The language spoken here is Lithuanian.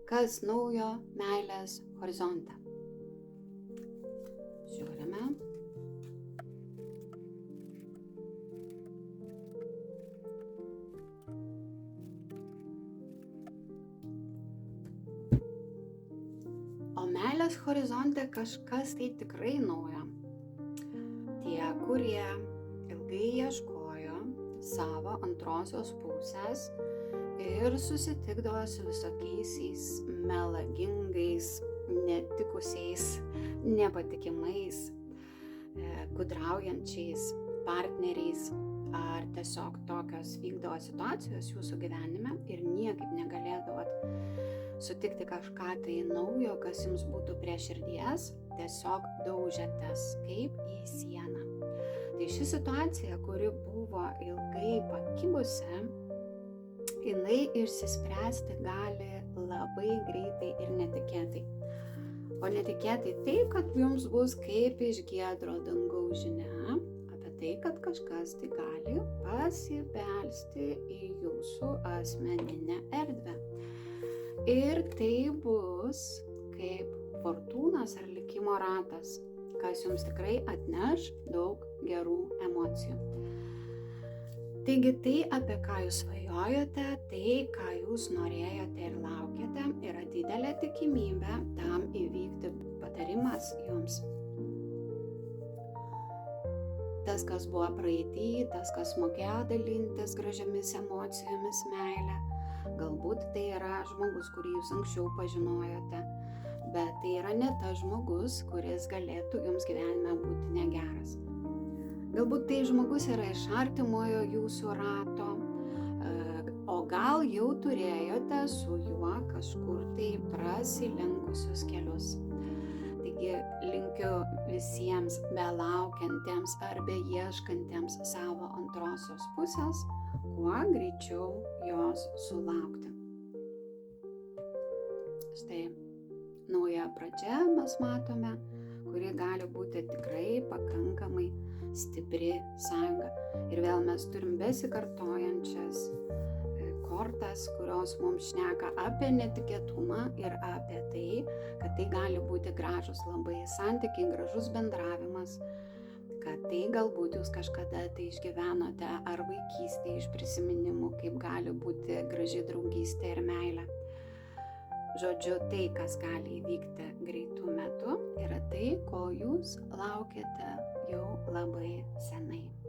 Kas naujo meilės horizonte? Žiūrime. O meilės horizonte kažkas tai tikrai naujo. Tie, kurie ilgai ieškojo savo antrosios pusės ir susitikdavo su visokiais melagingais, netikusiais, nepatikimais, gudraujančiais partneriais, ar tiesiog tokios vykdavo situacijos jūsų gyvenime ir niekaip negalėdavot sutikti kažką tai naujo, kas jums būtų prie širdies, tiesiog daužėtės kaip į sieną. Tai ši situacija, kuri buvo ilgai pakibusi, jinai išsispręsti gali labai greitai ir netikėtai. O netikėtai tai, kad jums bus kaip iš giedro dangaus žinia apie tai, kad kažkas tai gali pasibelsti į jūsų asmeninę erdvę. Ir tai bus kaip fortūnos ar likimo ratas, kas jums tikrai atneš daug gerų emocijų. Taigi tai, apie ką jūs svajojote, tai, ką jūs norėjote ir laukėte, yra didelė tikimybė tam įvykti. Patarimas jums. Tas, kas buvo praeity, tas, kas mokėjo dalintis gražiamis emocijomis, meilę, galbūt tai yra žmogus, kurį jūs anksčiau pažinojote, bet tai yra ne tas žmogus, kuris galėtų jums gyvenime būti negeras. Galbūt tai žmogus yra iš artimojo jūsų rato, o gal jau turėjote su juo kažkur tai prasilenkusius kelius. Taigi linkiu visiems belaukiantiems ar beieškantiems savo antrosios pusės, kuo greičiau jos sulaukti. Štai nauja pradžia mes matome, kuri gali būti tikrai pakankamai stipri sąjunga. Ir vėl mes turim besikartojančias kortas, kurios mums šneka apie netikėtumą ir apie tai, kad tai gali būti gražus labai santykiai, gražus bendravimas, kad tai galbūt jūs kažkada tai išgyvenote ar vaikystėje iš prisiminimų, kaip gali būti graži draugystė ir meilė. Žodžiu, tai, kas gali įvykti greitų metų, yra tai, ko jūs laukiate jau labai senai.